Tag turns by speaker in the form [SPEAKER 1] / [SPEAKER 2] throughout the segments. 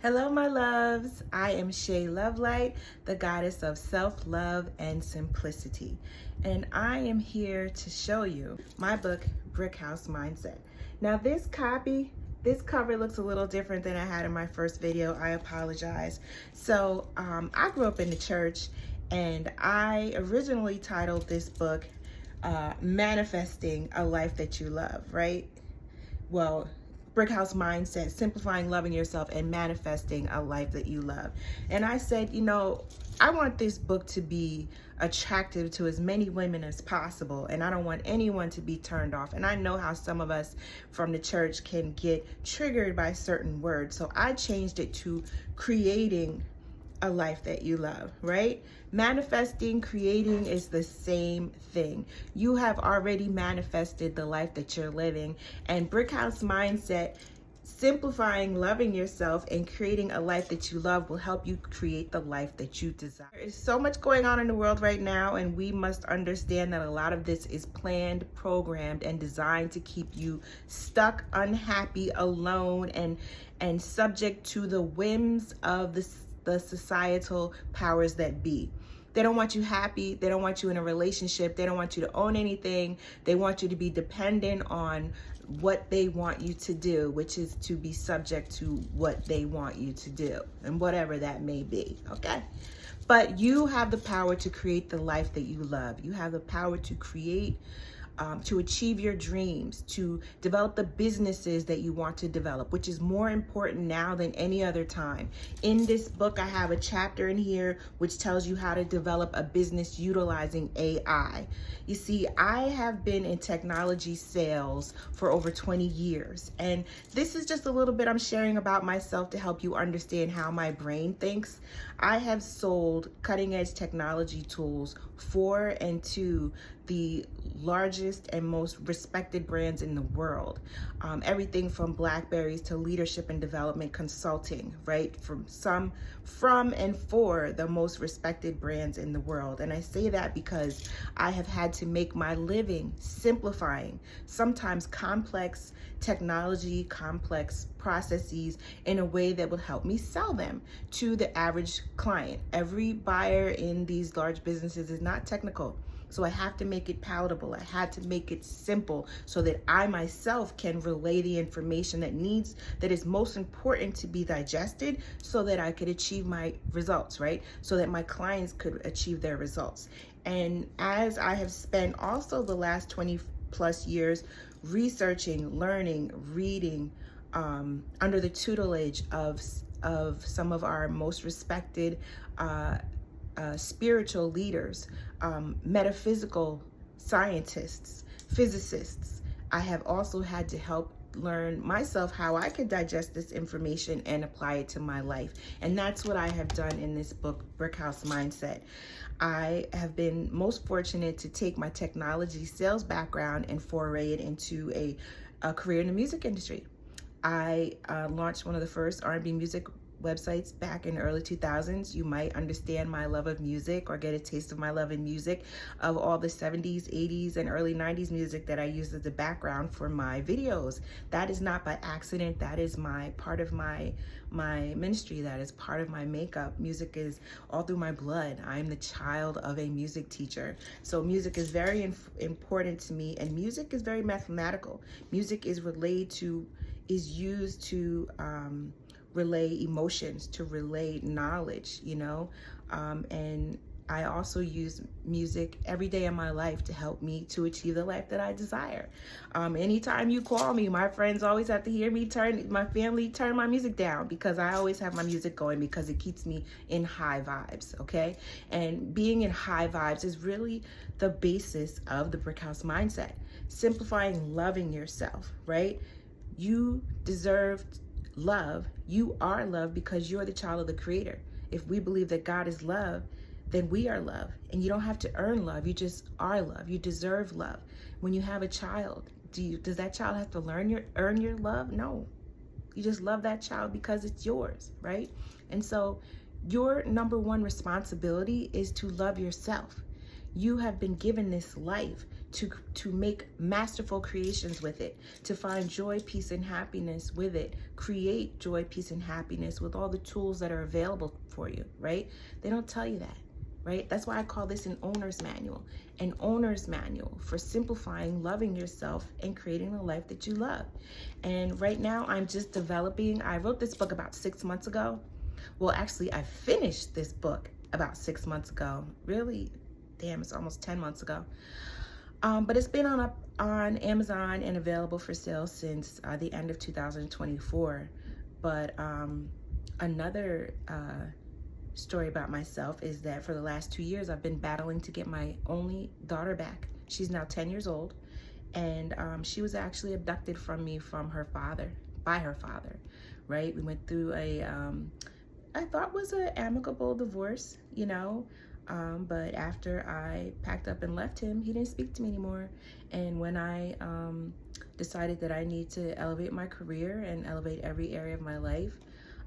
[SPEAKER 1] Hello, my loves. I am Lovelight, the goddess of self-love and simplicity. And I am here to show you my book, Brickhouse Mindset. Now, this cover looks a little different than I had in my first video. I apologize. So, I grew up in the church, and I originally titled this book, Manifesting a Life That You Love, right? Well, Brickhouse Mindset, simplifying loving yourself and manifesting a life that you love. And I said, I want this book to be attractive to as many women as possible, and I don't want anyone to be turned off. And I know how some of us from the church can get triggered by certain words, so I changed it to creating a life that you love, right? Manifesting, creating is the same thing. You have already manifested the life that you're living, and Brickhouse Mindset, simplifying loving yourself and creating a life that you love, will help you create the life that you desire. There is so much going on in the world right now, and we must understand that a lot of this is planned, programmed, and designed to keep you stuck, unhappy, alone, and subject to the whims of the societal powers that be. They don't want you happy. They don't want you in a relationship. They don't want you to own anything. They want you to be dependent on what they want you to do, which is to be subject to what they want you to do, and whatever that may be, okay? But you have the power to create the life that you love. You have the power to create, to achieve your dreams, to develop the businesses that you want to develop, which is more important now than any other time. In this book, I have a chapter in here which tells you how to develop a business utilizing AI. You see, I have been in technology sales for over 20 years, and this is just a little bit I'm sharing about myself to help you understand how my brain thinks. I have sold cutting-edge technology tools for and to the largest and most respected brands in the world. Everything from Blackberries to leadership and development consulting, right? From and for the most respected brands in the world. And I say that because I have had to make my living simplifying sometimes complex technology, complex processes in a way that will help me sell them to the average client. Every buyer in these large businesses is not technical. So I have to make it palatable. I had to make it simple so that I myself can relay the information that is most important to be digested, so that I could achieve my results, right? So that my clients could achieve their results. And as I have spent also the last 20 plus years researching, learning, reading, under the tutelage of some of our most respected spiritual leaders, metaphysical scientists, physicists, I have also had to help learn myself how I could digest this information and apply it to my life. And that's what I have done in this book, Brickhouse Mindset. I have been most fortunate to take my technology sales background and foray it into a career in the music industry. I launched one of the first R&B music websites back in the early 2000s. You might understand my love of music, or get a taste of my love in music, of all the 70s, 80s, and early 90s music that I used as the background for my videos. That is not by accident. That is part of my ministry. That is part of my makeup. Music is all through my blood. I am the child of a music teacher. So music is very important to me, and music is very mathematical. Music is used to relay emotions, to relay knowledge, and I also use music every day of my life to help me to achieve the life that I desire. Anytime you call me, my friends always have to hear me my family turn my music down, because I always have my music going, because it keeps me in high vibes, okay? And being in high vibes is really the basis of the Brickhouse Mindset. Simplifying loving yourself, right? You deserve love. You are love because you're the child of the Creator. If we believe that God is love, then we are love. And you don't have to earn love. You just are love. You deserve love. When you have a child, does that child have to earn your love? No. You just love that child because it's yours, right? And so your number one responsibility is to love yourself. You have been given this life to make masterful creations with it, to find joy, peace, and happiness with it, create joy, peace, and happiness with all the tools that are available for you, right? They don't tell you that, right? That's why I call this an owner's manual for simplifying, loving yourself, and creating a life that you love. And right now I'm just developing. I wrote this book about 6 months ago. Well, actually, I finished this book about 6 months ago. Really, damn, it's almost 10 months ago. But it's been on Amazon and available for sale since the end of 2024. But another story about myself is that for the last 2 years, I've been battling to get my only daughter back. She's now 10 years old, and she was actually abducted from me by her father, right? We went through I thought was an amicable divorce, you know, but after I packed up and left him, he didn't speak to me anymore. And when I decided that I need to elevate my career and elevate every area of my life,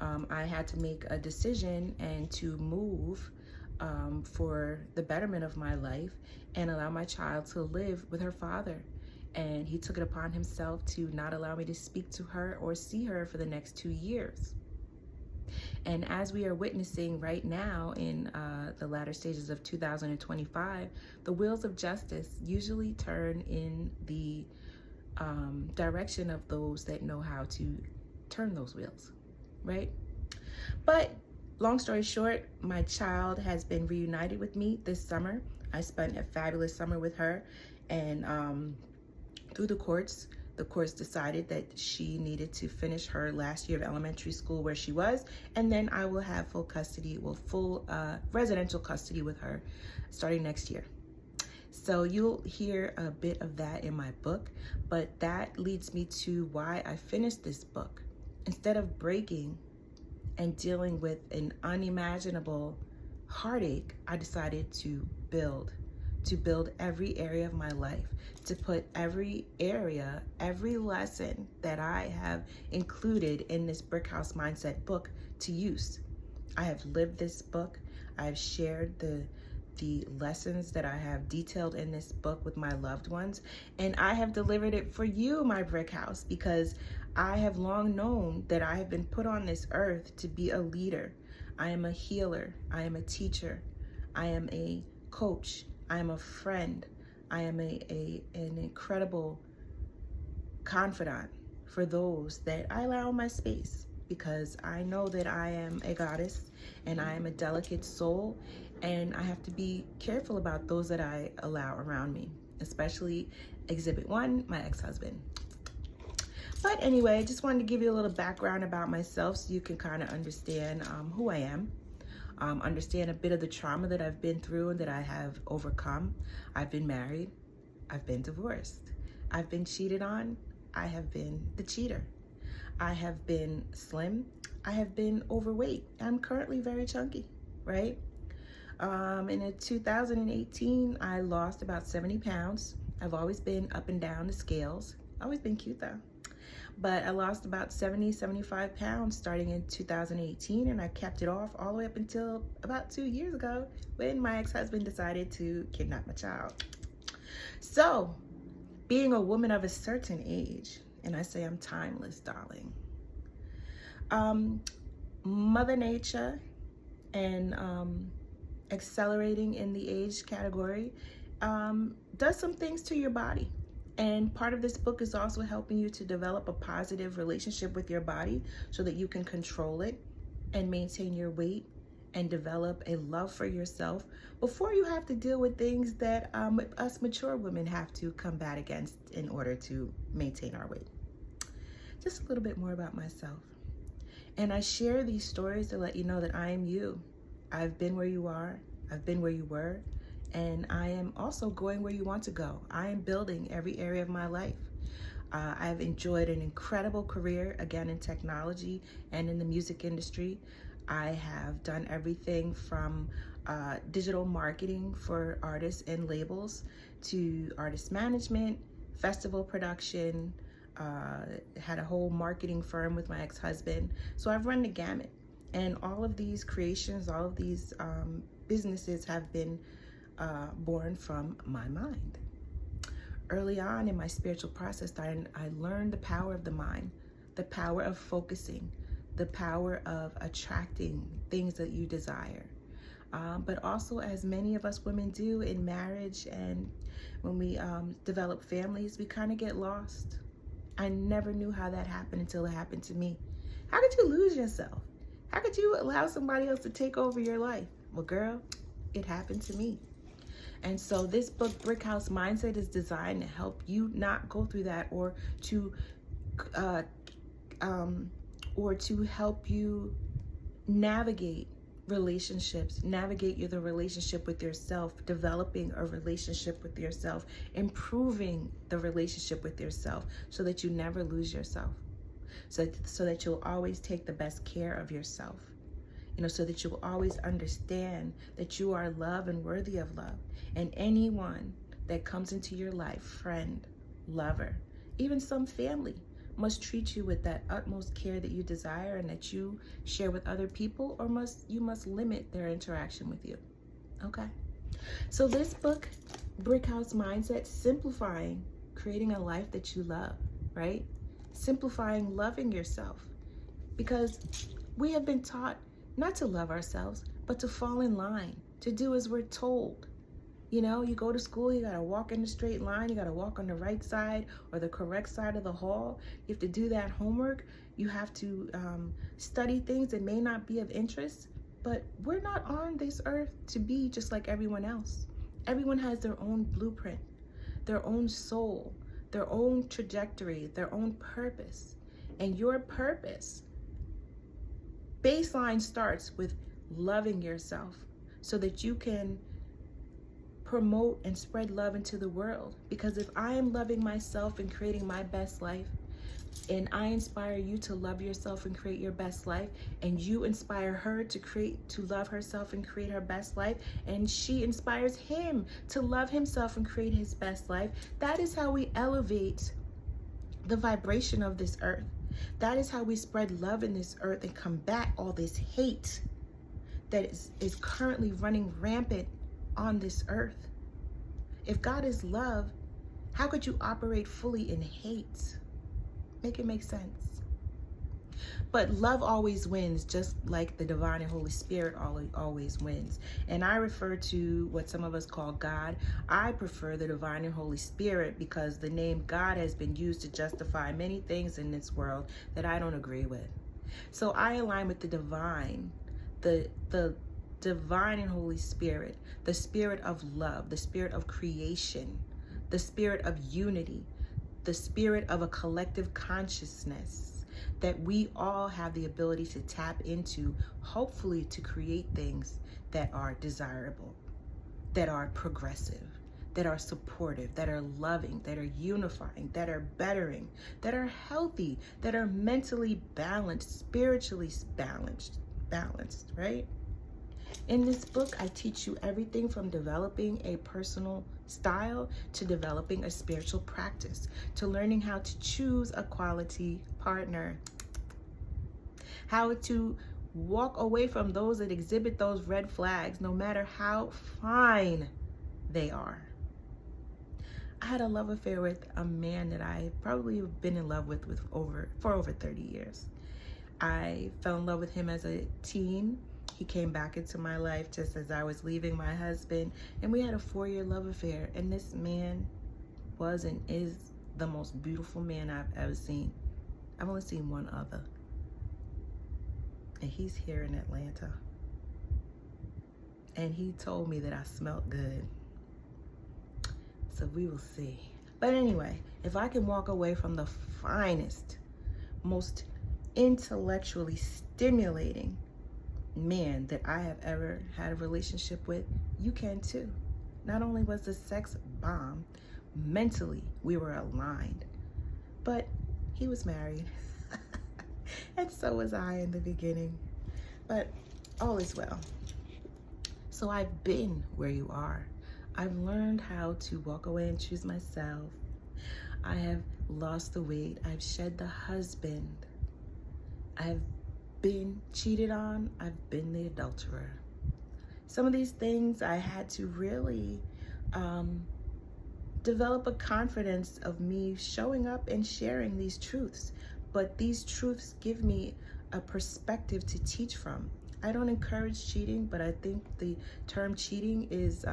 [SPEAKER 1] I had to make a decision and to move for the betterment of my life and allow my child to live with her father. And he took it upon himself to not allow me to speak to her or see her for the next 2 years. And as we are witnessing right now in the latter stages of 2025, the wheels of justice usually turn in the direction of those that know how to turn those wheels, right? But long story short, my child has been reunited with me this summer. I spent a fabulous summer with her, and through the courts decided that she needed to finish her last year of elementary school where she was, and then I will have full residential custody with her starting next year. So you'll hear a bit of that in my book, but that leads me to why I finished this book. Instead of breaking and dealing with an unimaginable heartache, I decided to build every area of my life, to put every area, every lesson that I have included in this Brickhouse Mindset book to use. I have lived this book. I've shared the lessons that I have detailed in this book with my loved ones, and I have delivered it for you, my Brickhouse, because I have long known that I have been put on this earth to be a leader. I am a healer. I am a teacher. I am a coach. I am a friend. I am an incredible confidant for those that I allow in my space, because I know that I am a goddess and I am a delicate soul, and I have to be careful about those that I allow around me, especially Exhibit 1, my ex-husband. But anyway, I just wanted to give you a little background about myself so you can kind of understand who I am. Understand a bit of the trauma that I've been through and that I have overcome. I've been married. I've been divorced. I've been cheated on. I have been the cheater. I have been slim. I have been overweight. I'm currently very chunky, right? In 2018, I lost about 70 pounds. I've always been up and down the scales. Always been cute though. But I lost about 75 pounds starting in 2018, and I kept it off all the way up until about 2 years ago when my ex-husband decided to kidnap my child. So, being a woman of a certain age, and I say I'm timeless, darling, Mother Nature and accelerating in the age category does some things to your body. And part of this book is also helping you to develop a positive relationship with your body so that you can control it and maintain your weight and develop a love for yourself before you have to deal with things that us mature women have to combat against in order to maintain our weight. Just a little bit more about myself. And I share these stories to let you know that I am you. I've been where you are. I've been where you were. And I am also going where you want to go. I am building every area of my life. I've enjoyed an incredible career, again, in technology and in the music industry. I have done everything from digital marketing for artists and labels to artist management, festival production, had a whole marketing firm with my ex-husband. So I've run the gamut. And all of these creations, all of these businesses have been born from my mind. Early on in my spiritual process, I learned the power of the mind, the power of focusing, the power of attracting things that you desire. But also, as many of us women do in marriage and when we develop families, we kind of get lost. I never knew how that happened until it happened to me. How could you lose yourself? How could you allow somebody else to take over your life? Well, girl, it happened to me. And so this book, Brickhouse Mindset, is designed to help you not go through that, or to help you navigate relationships, navigate the relationship with yourself, developing a relationship with yourself, improving the relationship with yourself so that you never lose yourself, so that you'll always take the best care of yourself, so that you'll always understand that you are loved and worthy of love. And anyone that comes into your life, friend, lover, even some family, must treat you with that utmost care that you desire and that you share with other people, or you must limit their interaction with you. Okay? So this book, Brickhouse Mindset, simplifying creating a life that you love, right? Simplifying loving yourself. Because we have been taught not to love ourselves, but to fall in line, to do as we're told. You go to school, you gotta walk in a straight line, you gotta walk on the right side or the correct side of the hall. You have to do that homework. You have to study things that may not be of interest, but we're not on this earth to be just like everyone else. Everyone has their own blueprint, their own soul, their own trajectory, their own purpose. And your purpose baseline starts with loving yourself so that you can promote and spread love into the world. Because if I am loving myself and creating my best life, and I inspire you to love yourself and create your best life, and you inspire her to love herself and create her best life, and she inspires him to love himself and create his best life, that is how we elevate the vibration of this earth. That is how we spread love in this earth and combat all this hate that is currently running rampant on this earth. If God is love, how could you operate fully in hate? Make it make sense. But love always wins, just like the divine and Holy Spirit always wins. And I refer to what some of us call God. I prefer the divine and Holy Spirit because the name God has been used to justify many things in this world that I don't agree with. So I align with the divine, the divine and Holy Spirit, the spirit of love, the spirit of creation, the spirit of unity, the spirit of a collective consciousness that we all have the ability to tap into, hopefully to create things that are desirable, that are progressive, that are supportive, that are loving, that are unifying, that are bettering, that are healthy, that are mentally balanced, spiritually balanced, right? In this book, I teach you everything from developing a personal style to developing a spiritual practice, to learning how to choose a quality partner, how to walk away from those that exhibit those red flags, no matter how fine they are. I had a love affair with a man that I probably have been in love with for over 30 years. I fell in love with him as a teen. He came back into my life just as I was leaving my husband, and we had a 4-year love affair. And this man was and is the most beautiful man I've ever seen. I've only seen one other, and he's here in Atlanta. And he told me that I smelled good. So we will see. But anyway, if I can walk away from the finest, most intellectually stimulating man that I have ever had a relationship with, you can too. Not only was the sex bomb, mentally we were aligned, but he was married. And so was I in the beginning. But all is well. So I've been where you are. I've learned how to walk away and choose myself. I have lost the weight. I've shed the husband. I've been cheated on. I've been the adulterer. Some of these things I had to really develop a confidence of me showing up and sharing these truths. But these truths give me a perspective to teach from. I don't encourage cheating, but I think the term cheating is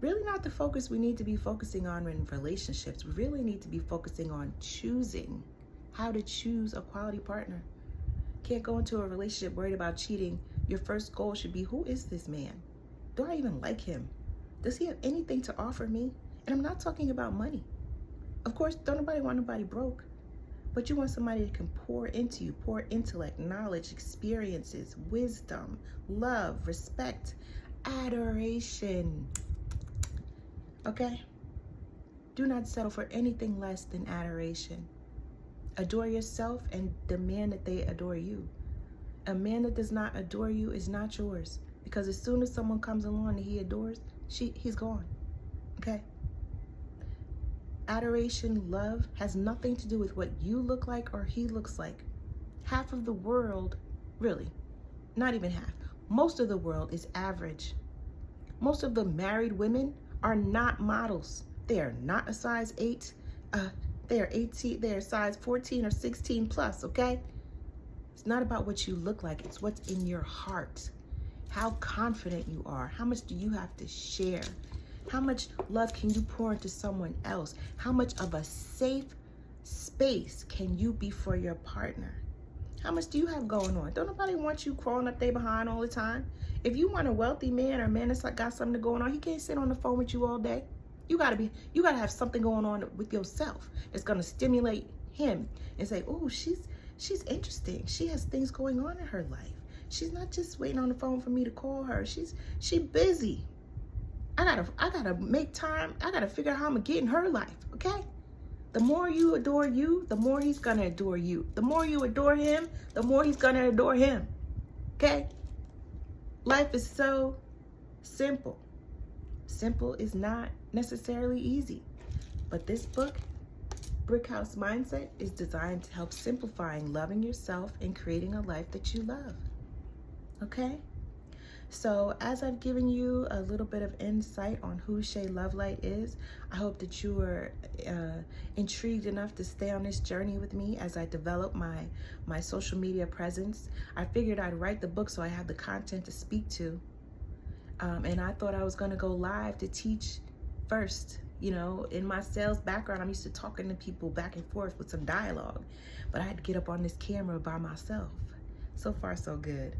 [SPEAKER 1] really not the focus we need to be focusing on in relationships. We really need to be focusing on choosing how to choose a quality partner. Can't go into a relationship worried about cheating. Your first goal should be, who is this man? Do I even like him? Does he have anything to offer me? And I'm not talking about money. Of course, don't nobody want nobody broke, but you want somebody that can pour into you, pour intellect, knowledge, experiences, wisdom, love, respect, adoration. Okay? Do not settle for anything less than adoration. Adore yourself and demand that they adore you. A man that does not adore you is not yours, because as soon as someone comes along that he adores, he's gone. Okay? Adoration, love, has nothing to do with what you look like or he looks like. Half of the world, really, not even half, most of the world is average. Most of the married women are not models. They are not a size 8. They are 18, they are size 14 or 16 plus, okay? It's not about what you look like, it's what's in your heart. How confident you are. How much do you have to share? How much love can you pour into someone else? How much of a safe space can you be for your partner? How much do you have going on? Don't nobody want you crawling up there behind all the time. If you want a wealthy man or a man that's like got something going on, he can't sit on the phone with you all day. You gotta have something going on with yourself. It's gonna stimulate him and say, oh, she's interesting. She has things going on in her life. She's not just waiting on the phone for me to call her. She busy. I gotta make time. I gotta figure out how I'm gonna get in her life, okay? The more you adore you, the more he's gonna adore you. The more you adore him, the more he's gonna adore him, okay? Life is so simple. Simple is not necessarily easy, but this book, Brickhouse Mindset, is designed to help simplifying loving yourself and creating a life that you love, okay? So as I've given you a little bit of insight on who Shay Lovelight is, I hope that you are intrigued enough to stay on this journey with me as I develop my social media presence. I figured I'd write the book so I have the content to speak to. And I thought I was gonna go live to teach first. You know, in my sales background, I'm used to talking to people back and forth with some dialogue, but I had to get up on this camera by myself. So far, so good.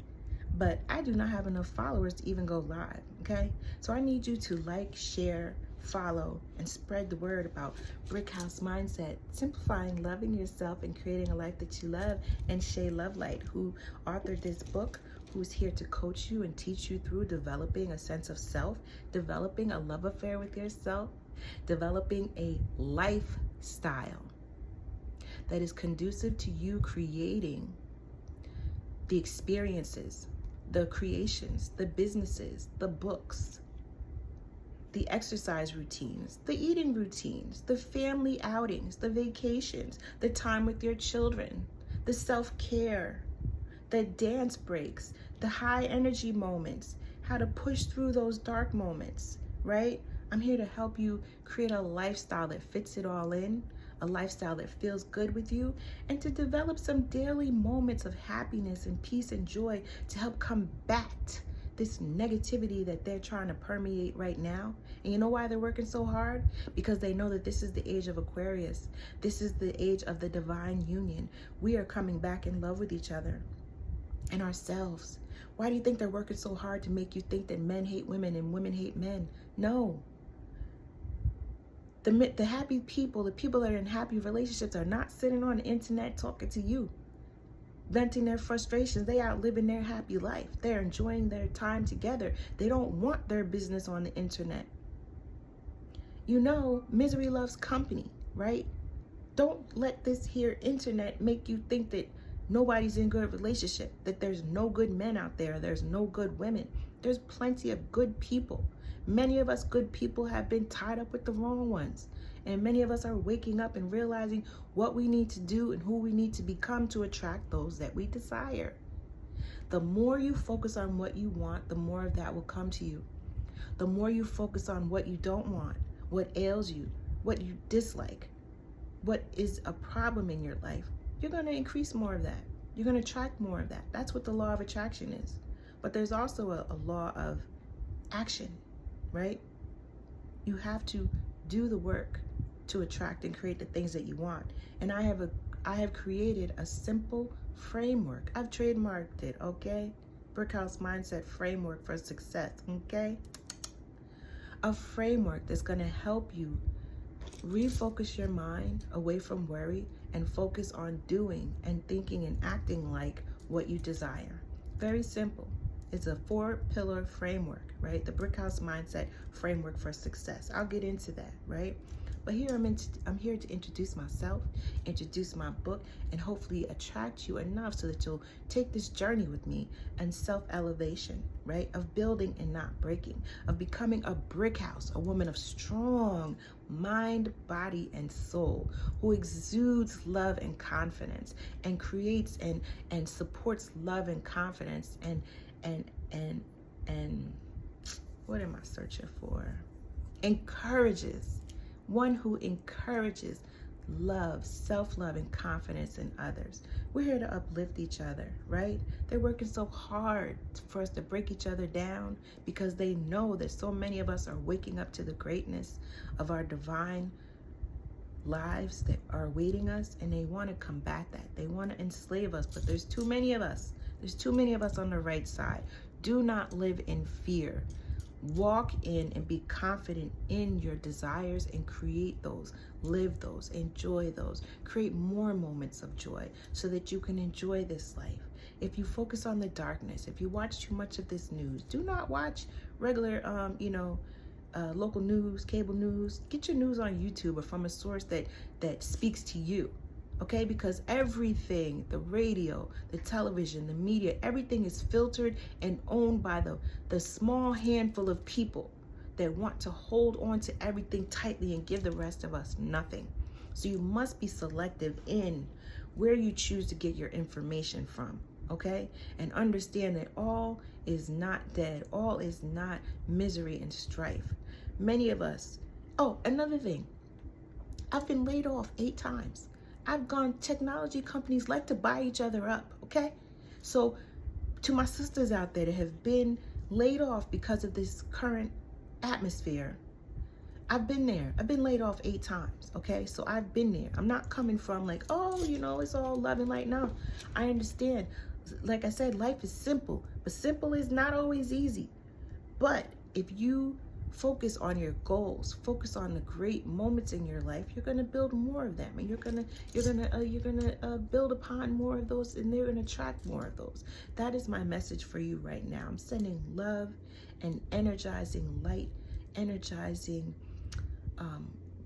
[SPEAKER 1] But I do not have enough followers to even go live, okay? So I need you to like, share, follow, and spread the word about Brickhouse Mindset, simplifying loving yourself and creating a life that you love, and Shay Lovelight, who authored this book, who's here to coach you and teach you through developing a sense of self, developing a love affair with yourself, developing a lifestyle that is conducive to you creating the experiences, the creations, the businesses, the books, the exercise routines, the eating routines, the family outings, the vacations, the time with your children, the self-care, the dance breaks, the high energy moments, how to push through those dark moments, right? I'm here to help you create a lifestyle that fits it all in, a lifestyle that feels good with you, and to develop some daily moments of happiness and peace and joy to help combat this negativity that they're trying to permeate right now. And you know why they're working so hard? Because they know that this is the age of Aquarius. This is the age of the divine union. We are coming back in love with each other and ourselves. Why do you think they're working so hard to make you think that men hate women and women hate men? No. The happy people, the people that are in happy relationships, are not sitting on the internet talking to you, venting their frustrations. They out living their happy life. They're enjoying their time together. They don't want their business on the internet. You know, misery loves company, right? Don't let this here internet make you think that nobody's in good relationship, that there's no good men out there, there's no good women. There's plenty of good people. Many of us good people have been tied up with the wrong ones. And many of us are waking up and realizing what we need to do and who we need to become to attract those that we desire. The more you focus on what you want, the more of that will come to you. The more you focus on what you don't want, what ails you, what you dislike, what is a problem in your life, you're going to increase more of that. You're going to attract more of that. That's what the law of attraction is. But there's also a law of action, right? You have to do the work to attract and create the things that you want. And I have created a simple framework. I've trademarked it, okay? Brickhouse Mindset Framework for Success, okay? A framework that's going to help you refocus your mind away from worry and focus on doing and thinking and acting like what you desire. Very simple. It's a 4-pillar framework, right? The Brickhouse Mindset Framework for Success. I'll get into that, right? But here I'm here to introduce myself, introduce my book, and hopefully attract you enough so that you'll take this journey with me and self-elevation, right? Of building and not breaking, of becoming a brick house, a woman of strong mind, body, and soul, who exudes love and confidence and creates and supports love and confidence and what am I searching for? Encourages. One who encourages love, self-love, and confidence in others. We're here to uplift each other, right? They're working so hard for us to break each other down because they know that so many of us are waking up to the greatness of our divine lives that are awaiting us, and they want to combat that. They want to enslave us, but there's too many of us. There's too many of us on the right side. Do not live in fear. Walk in and be confident in your desires and create those, live those, enjoy those, create more moments of joy so that you can enjoy this life. If you focus on the darkness, if you watch too much of this news, do not watch regular, local news, cable news. Get your news on YouTube or from a source that speaks to you. Okay, because everything, the radio, the television, the media, everything is filtered and owned by the small handful of people that want to hold on to everything tightly and give the rest of us nothing. So you must be selective in where you choose to get your information from, okay? And understand that all is not dead. All is not misery and strife. Many of us, oh, another thing, I've been laid off 8 times. Technology companies like to buy each other up, okay? So to my sisters out there that have been laid off because of this current atmosphere, I've been there. I've been laid off 8 times, okay? So I've been there. I'm not coming from like, oh, it's all love and light. No, I understand. Like I said, life is simple, but simple is not always easy. But if you focus on your goals, focus on the great moments in your life, you're going to build more of them, and you're going to build upon more of those, and they're going to attract more of those. That is my message for you right now. I'm sending love and energizing light, energizing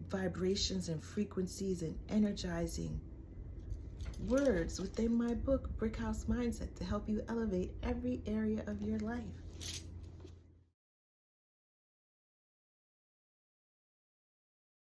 [SPEAKER 1] vibrations and frequencies, and energizing words within my book, Brickhouse Mindset, to help you elevate every area of your life.